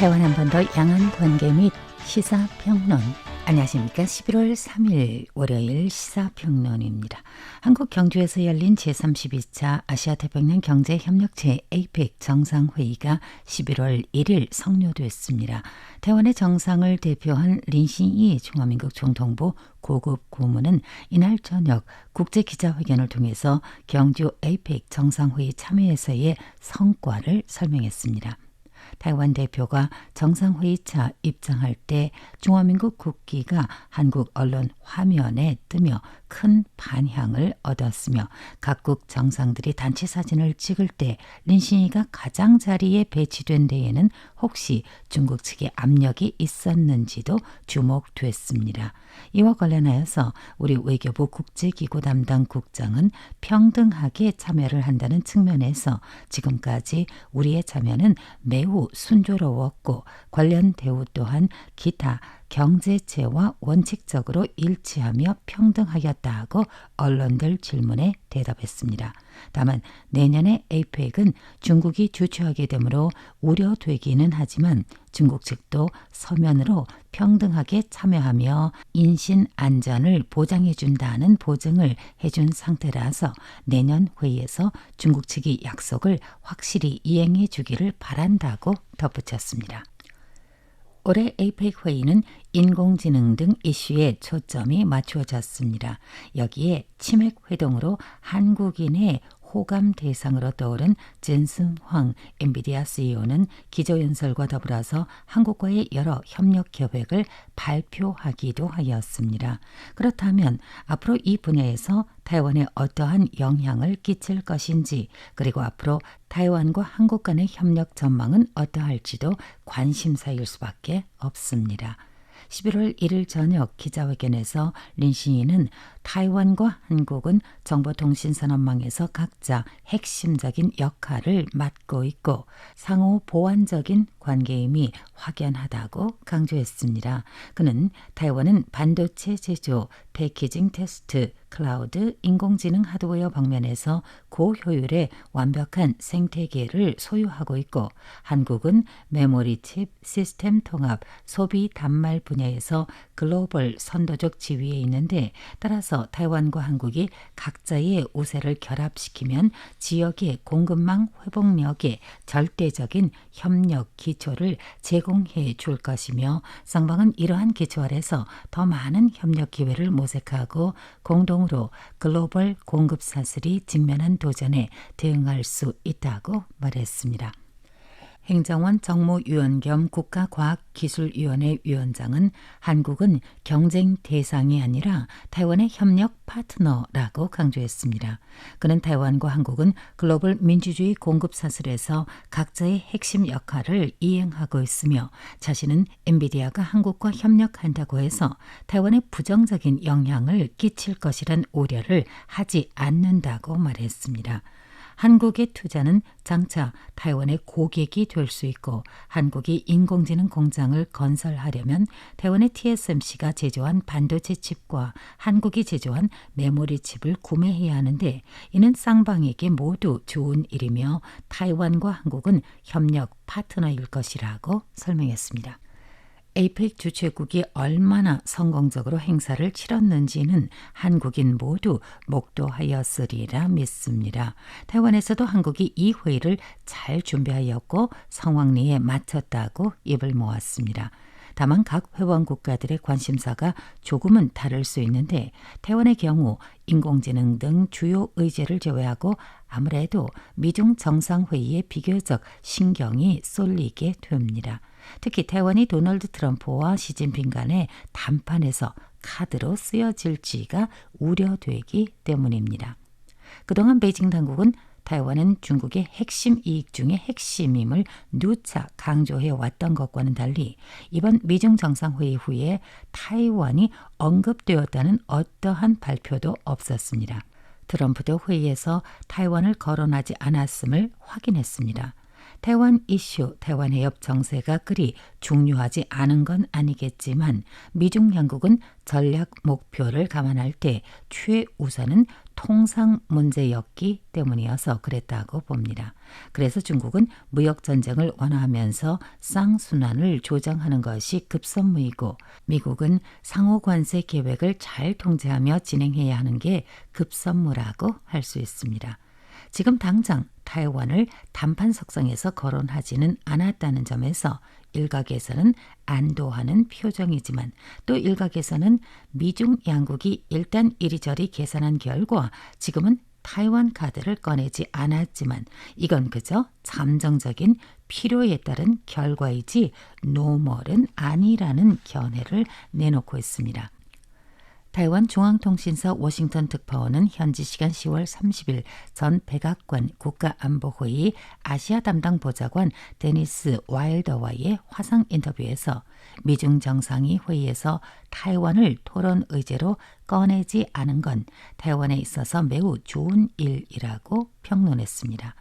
台湾한 번 더 양안 관계 및 시사평론. 안녕하십니까. 11월 3일 월요일 시사평론입니다. 한국 경주에서 열린 제32차 아시아태평양 경제협력체 APEC 정상회의가 11월 1일 성료됐습니다.台湾의 정상을 대표한 린싱이 중화민국 총통부 고급 고문은 이날 저녁 국제기자회견을 통해서 경주 APEC 정상회의 참여에서의 성과를 설명했습니다.台湾대표가 정상회의차 입장할 때 중화민국 국기가 한국 언론 화면에 뜨며 큰 반향을 얻었으며 각국 정상들이 단체 사진을 찍을 때 린싱이가 가장자리에 배치된 데에는 혹시 중국 측의 압력이 있었는지도 주목됐습니다. 이와 관련하여서 우리 외교부 국제기구 담당 국장은 평등하게 참여를 한다는 측면에서 지금까지 우리의 참여는 매우 순조로웠고 관련 대우 또한 기타 경제체와 원칙적으로 일치하며 평등하였다고 언론들 질문에 대답했습니다. 다만 내년의 APEC은 중국이 주최하게 되므로 우려되기는 하지만 중국 측도 서면으로 평등하게 참여하며 인신 안전을 보장해 준다는 보증을 해준 상태라서 내년 회의에서 중국 측이 약속을 확실히 이행해 주기를 바란다고 덧붙였습니다. 올해 APEC 회의는 인공지능 등 이슈에 초점이 맞추어졌습니다. 여기에 치맥 회동으로 한국인의 호감 대상으로 떠오른 젠슨 황 엔비디아 CEO는 기조연설과 더불어서 한국과의 여러 협력 계획을 발표하기도 하였습니다. 그렇다면 앞으로 이 분야에서台湾에 어떠한 영향을 끼칠 것인지 그리고 앞으로台湾과 한국 간의 협력 전망은 어떠할지도 관심사일 수밖에 없습니다. 11월 1일 저녁 기자회견에서 린싱이는台湾과 한국은 정보통신산업망에서 각자 핵심적인 역할을 맡고 있고 상호 보완적인 관계임이 확연하다고 강조했습니다. 그는台湾은 반도체 제조, 패키징 테스트, 클라우드, 인공지능 하드웨어 방면에서 고효율의 완벽한 생태계를 소유하고 있고 한국은 메모리 칩, 시스템 통합, 소비 단말 분야에서 글로벌 선도적 지위에 있는데 따라서台湾과 한국이 각자의 우세를 결합시키면 지역의 공급망 회복력에 절대적인 협력 기초를 제공해 줄 것이며 쌍방은 이러한 기초 아래서 더 많은 협력 기회를 모색하고 공동으로 글로벌 공급 사슬이 직면한 도전에 대응할 수 있다고 말했습니다. 행정원 정무위원 겸 국가과학기술위원회 위원장은 한국은 경쟁 대상이 아니라台湾의 협력 파트너라고 강조했습니다. 그는台湾과 한국은 글로벌 민주주의 공급 사슬에서 각자의 핵심 역할을 이행하고 있으며 자신은 엔비디아가 한국과 협력한다고 해서台湾에 부정적인 영향을 끼칠 것이란 우려를 하지 않는다고 말했습니다. 한국의 투자는 장차台湾의 고객이 될 수 있고 한국이 인공지능 공장을 건설하려면台湾의 TSMC가 제조한 반도체 칩과 한국이 제조한 메모리 칩을 구매해야 하는데 이는 쌍방에게 모두 좋은 일이며台湾과 한국은 협력 파트너일 것이라고 설명했습니다. APEC 주최국이 얼마나 성공적으로 행사를 치렀는지는 한국인 모두 목도하였으리라 믿습니다.台湾에서도 한국이 이 회의를 잘 준비하였고 상황리에 맞췄다고 입을 모았습니다. 다만 각 회원 국가들의 관심사가 조금은 다를 수 있는데台湾의 경우 인공지능 등 주요 의제를 제외하고 아무래도 미중 정상회의에 비교적 신경이 쏠리게 됩니다. 특히台湾이 도널드 트럼프와 시진핑 간의談판에서 카드로 쓰여질지가 우려되기 때문입니다. 그동안 베이징 당국은台湾은 중국의 핵심 이익 중의 핵심임을 누차 강조해 왔던 것과는 달리 이번 미중 정상회의 후에台湾이 언급되었다는 어떠한 발표도 없었습니다. 트럼프도 회의에서台湾을 거론하지 않았음을 확인했습니다.台湾이슈,台湾해협 정세가 그리 중요하지 않은 건 아니겠지만 미중 양국은 전략 목표를 감안할 때 최우선은 통상 문제였기 때문이어서 그랬다고 봅니다. 그래서 중국은 무역전쟁을 완화하면서 쌍순환을 조정하는 것이 급선무이고 미국은 상호관세 계획을 잘 통제하며 진행해야 하는 게 급선무라고 할 수 있습니다. 지금 당장 타이완을 단판 석상에서 거론하지는 않았다는 점에서 일각에서는 안도하는 표정이지만 또 일각에서는 미중 양국이 일단 이리저리 계산한 결과 지금은 타이완 카드를 꺼내지 않았지만 이건 그저 잠정적인 필요에 따른 결과이지 노멀은 아니라는 견해를 내놓고 있습니다. 타이완 중앙통신사 워싱턴 특파원은 현지 시간 10월 30일 전 백악관 국가안보회의 아시아 담당 보좌관 데니스 와일더와의 화상 인터뷰에서 미중 정상이 회의에서 타이완을 토론 의제로 꺼내지 않은 건 타이완에 있어서 매우 좋은 일이라고 평론했습니다.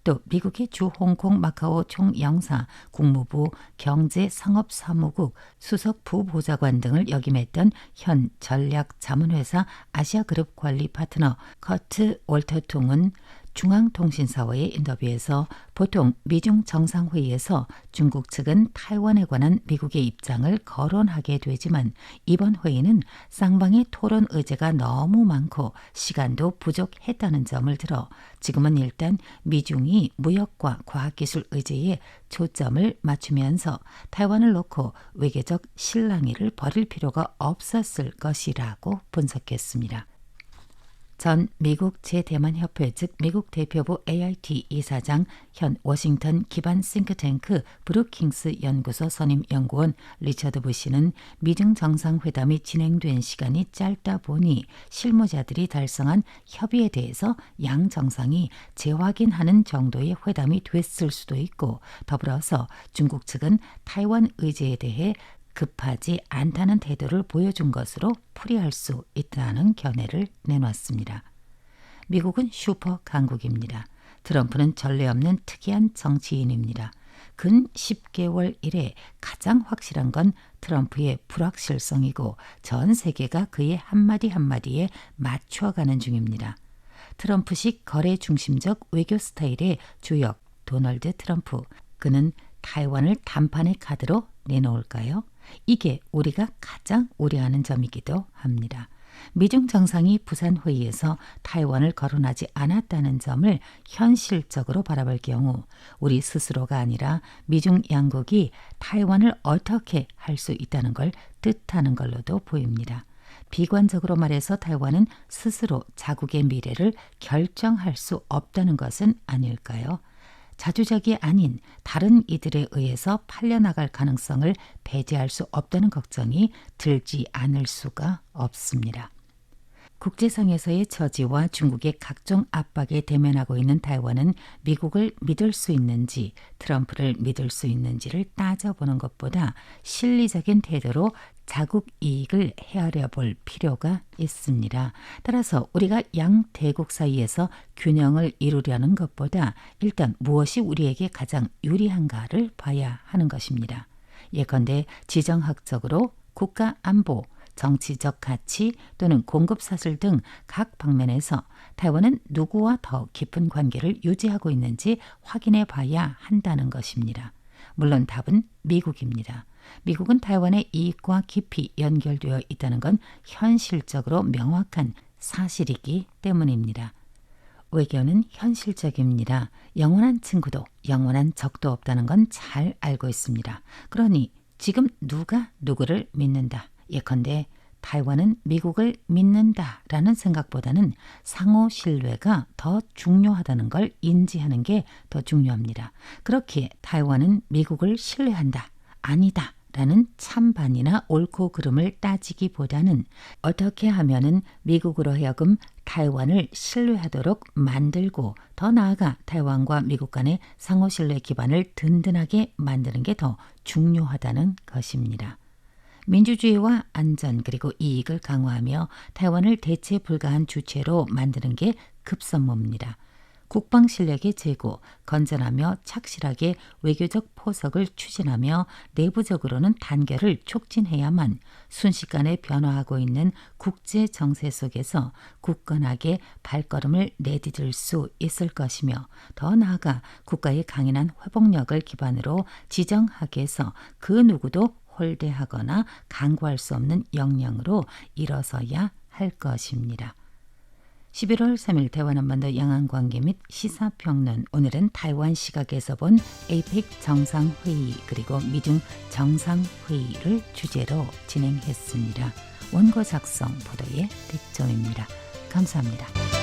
또 미국의 주 홍콩 마카오 총영사, 국무부 경제상업사무국 수석 부보좌관 등을 역임했던 현 전략자문회사 아시아그룹 관리 파트너 커트 월터통은 중앙통신사와의 인터뷰에서 보통 미중 정상회의에서 중국 측은 타이완에 관한 미국의 입장을 거론하게 되지만 이번 회의는 쌍방의 토론 의제가 너무 많고 시간도 부족했다는 점을 들어 지금은 일단 미중이 무역과 과학기술 의제에 초점을 맞추면서 타이완을 놓고 외교적 실랑이를 벌일 필요가 없었을 것이라고 분석했습니다. 전 미국 제대만협회 즉 미국 대표부 AIT 이사장 현 워싱턴 기반 싱크탱크 브루킹스 연구소 선임 연구원 리처드 부시는 미중 정상회담이 진행된 시간이 짧다 보니 실무자들이 달성한 협의에 대해서 양 정상이 재확인하는 정도의 회담이 됐을 수도 있고 더불어서 중국 측은 타이완 의제에 대해 급하지 않다는 태도를 보여준 것으로 풀이할 수 있다는 견해를 내놨습니다. 미국은 슈퍼 강국입니다. 트럼프는 전례 없는 특이한 정치인입니다. 근 10개월 이래 가장 확실한 건 트럼프의 불확실성이고 전 세계가 그의 한마디 한마디에 맞춰가는 중입니다. 트럼프식 거래 중심적 외교 스타일의 주역 도널드 트럼프, 그는 타이완을 단판의 카드로 내놓을까요? 이게 우리가 가장 우려하는 점이기도 합니다. 미중 정상이 부산 회의에서 타이완을 거론하지 않았다는 점을 현실적으로 바라볼 경우 우리 스스로가 아니라 미중 양국이 타이완을 어떻게 할 수 있다는 걸 뜻하는 걸로도 보입니다. 비관적으로 말해서 타이완은 스스로 자국의 미래를 결정할 수 없다는 것은 아닐까요? 자주적이 아닌 다른 이들에 의해서 팔려나갈 가능성을 배제할 수 없다는 걱정이 들지 않을 수가 없습니다. 국제상에서의 처지와 중국의 각종 압박에 대면하고 있는 타이완은 미국을 믿을 수 있는지 트럼프를 믿을 수 있는지를 따져보는 것보다 실리적인 태도로 자국 이익을 헤아려 볼 필요가 있습니다. 따라서 우리가 양 대국 사이에서 균형을 이루려는 것보다 일단 무엇이 우리에게 가장 유리한가를 봐야 하는 것입니다. 예컨대 지정학적으로 국가 안보, 정치적 가치 또는 공급사슬 등 각 방면에서 타이완은 누구와 더 깊은 관계를 유지하고 있는지 확인해 봐야 한다는 것입니다. 물론 답은 미국입니다. 미국은 타이완의 이익과 깊이 연결되어 있다는 건 현실적으로 명확한 사실이기 때문입니다. 외교는 현실적입니다. 영원한 친구도 영원한 적도 없다는 건 잘 알고 있습니다. 그러니 지금 누가 누구를 믿는다. 예컨대 타이완은 미국을 믿는다라는 생각보다는 상호 신뢰가 더 중요하다는 걸 인지하는 게 더 중요합니다. 그렇기에 타이완은 미국을 신뢰한다, 아니다 라는 찬반이나 옳고 그름을 따지기보다는 어떻게 하면은 미국으로 하여금 타이완을 신뢰하도록 만들고 더 나아가 타이완과 미국 간의 상호 신뢰 기반을 든든하게 만드는 게 더 중요하다는 것입니다. 민주주의와 안전 그리고 이익을 강화하며 타이완을 대체 불가한 주체로 만드는 게 급선무입니다. 국방 실력의 제고, 건전하며 착실하게 외교적 포석을 추진하며 내부적으로는 단결을 촉진해야만 순식간에 변화하고 있는 국제 정세 속에서 굳건하게 발걸음을 내디딜 수 있을 것이며, 더 나아가 국가의 강인한 회복력을 기반으로 지정학에서 그 누구도 홀대하거나 강구할 수 없는 역량으로 일어서야 할 것입니다. 11월 3일 대화 한반도 양안관계 및 시사평론, 오늘은 타이완 시각에서 본 에이펙 정상회의 그리고 미중 정상회의를 주제로 진행했습니다. 원고 작성 보도의 백조입니다. 감사합니다.